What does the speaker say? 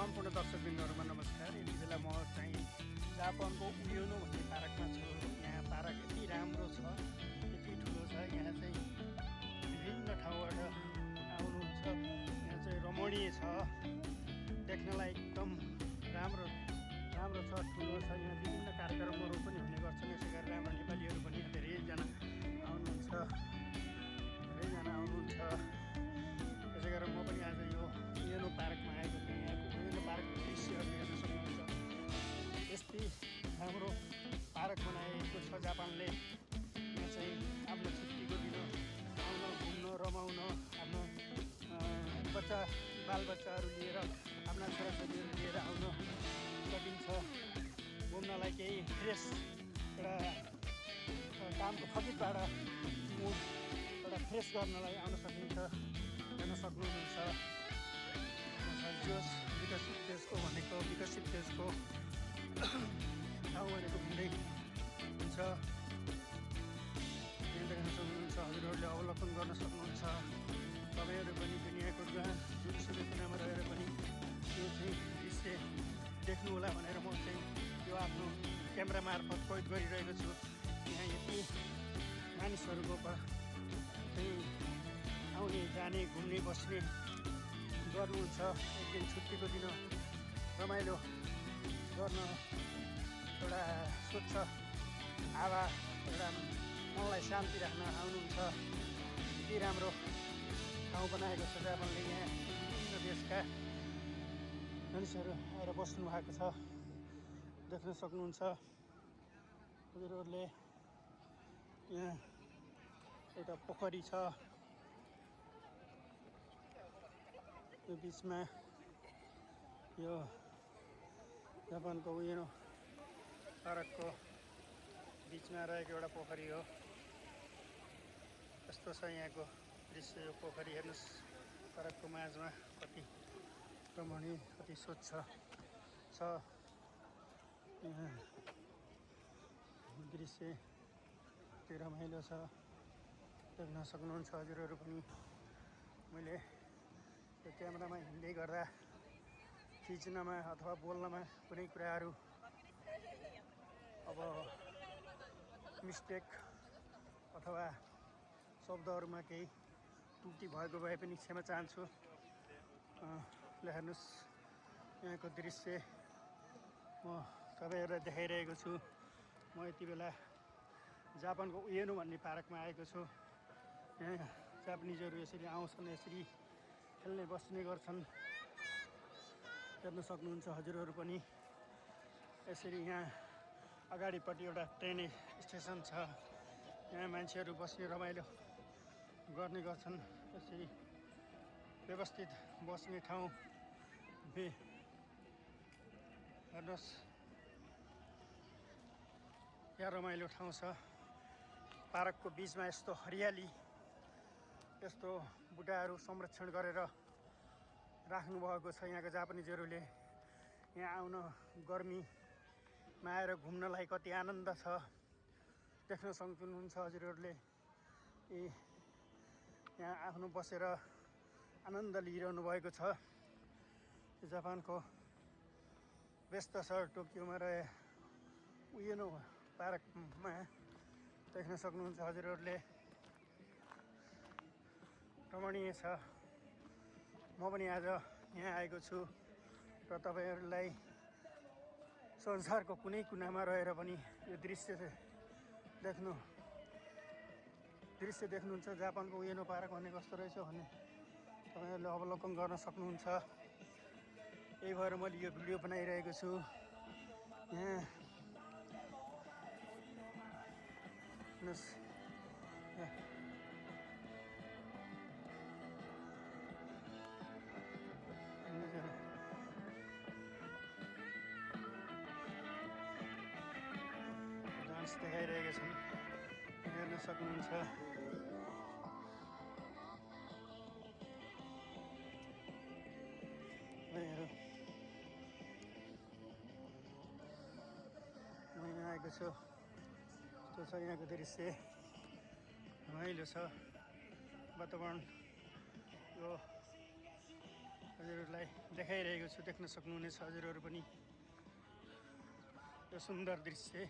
सम्पूर्ण दर्शकवृन्दहरूमा नमस्कार। यति बेला म चाहिँ जापानको उयोनो भन्ने पार्कमा छु। यहाँ पार्क यति राम्रो छ, यति ठुलो छ। यहाँ चाहिँ विभिन्न ठाउँबाट आउनुहुन्छ। यहाँ चाहिँ रमणीय छ, देख्नलाई एकदम राम्रो छ, ठुलो छ। यहाँ विभिन्न कार्यक्रमहरू पनि हुने गर्छन्। यसै गरेर हाम्रो नेपालीहरू पनि धेरैजना आउनुहुन्छ। त्यसै गरेर म पनि आज यो उयोनो पार्कमा आएको थिएँ। यहाँको उयोनो पार्कको दृश्यहरू हेर्न सक्नुहुन्छ। यस्तै राम्रो पार्क बनाएको छ जापानले। यहाँ चाहिँ आफ्नो छुट्टीको दिन आउन, घुम्न, रमाउन, आफ्नो बालबच्चाहरू लिएर, आफ्ना छोराछोरीहरू लिएर आउन सकिन्छ। घुम्नलाई केही फ्रेस एउटा कामको थकितबाट मुड एउटा फ्रेस गर्नलाई आउन सकिन्छ, हेर्न सक्नुहुन्छ। जोस विकसित देशको भनेको विकसित देशको ठाउँ भनेको भिन्दै हुन्छ। यहाँ देख्न सक्नुहुन्छ, हजुरहरूले अवलोकन गर्न सक्नुहुन्छ। तपाईँहरू पनि दुनियाँको जुनसुकै कुनामा रहेर पनि यो चाहिँ दृश्य देख्नुहोला भनेर म चाहिँ यो आफ्नो क्यामेरा मार्फत कैद गरिरहेको छु। यहाँ यति मानिसहरूको चाहिँ आउने जाने घुम्ने बस्ने गर्नुहुन्छ। एक दिन छुट्टीको दिन रमाइलो गर्न एउटा स्वच्छ हावा, एउटा मनलाई शान्ति राख्न आउनुहुन्छ। यति राम्रो ठाउँ बनाएको छ जापानले। यहाँ विभिन्न देशका मानिसहरू आएर बस्नु भएको छ, देख्न सक्नुहुन्छ हजुरहरूले। यहाँ एउटा पोखरी छ, यो बिचमा यो जापानको उयोनो पार्कको बिचमा रहेको एउटा पोखरी हो। यस्तो छ यहाँको दृश्य। यो पोखरी हेर्नुहोस्, पार्कको माझमा कति रमणीय, कति स्वच्छ छ। यहाँ दृश्य कति रमाइलो छ, देख्न सक्नुहुन्छ हजुरहरू पनि। मैले यो क्यामेरामा हिँड्दै गर्दा खिच्नमा अथवा बोल्नमा कुनै कुराहरू अब मिस्टेक अथवा शब्दहरूमा केही त्रुटि भएको भए पनि क्षमा चाहन्छु। हेर्नुहोस्, यहाँको दृश्य म तपाईँहरूलाई देखाइरहेको छु। म यति बेला जापानको उयोनो भन्ने पार्कमा आएको छु। यहाँ जापानिजहरू यसरी आउँछन्, यसरी खेल्ने बस्ने गर्छन्, हेर्न सक्नुहुन्छ हजुरहरू पनि। यसरी यहाँ अगाडिपट्टि एउटा ट्रेन स्टेसन छ। यहाँ मान्छेहरू बस्ने, रमाइलो गर्ने गर्छन्। यसरी व्यवस्थित बस्ने ठाउँ हेर्नुहोस्, यहाँ रमाइलो ठाउँ छ। पार्कको बिचमा यस्तो हरियाली, यस्तो बुट्टाहरू संरक्षण गरेर राख्नुभएको छ यहाँको जापानिजहरूले। यहाँ आउन, गर्मीमा आएर घुम्नलाई कति आनन्द छ, देख्न सक्नुहुन्छ हजुरहरूले। यहाँ आफ्नो बसेर आनन्द लिइरहनु भएको छ। जापानको व्यस्त सहर टोकियोमा रहे उयोनो पार्कमा देख्न सक्नुहुन्छ हजुरहरूले। रमणीय छ। म पनि आज यहाँ आएको छु र तपाईँहरूलाई संसारको कुनै कुनामा रहेर पनि यो दृश्य देख्नुहुन्छ। जापानको उयोनो पार्क भन्ने कस्तो रहेछ भन्ने तपाईँहरूले अवलोकन गर्न सक्नुहुन्छ। यही भएर मैले यो भिडियो बनाइरहेको छु। यहाँ डान्स देखाइरहेका छन्, हेर्न सक्नुहुन्छ। म यहाँ आएको छु। यस्तो छ यहाँको दृश्य, रमाइलो छ वातावरण। यो हजुरहरूलाई देखाइरहेको छु, देख्न सक्नुहुनेछ हजुरहरू पनि यो सुन्दर दृश्य।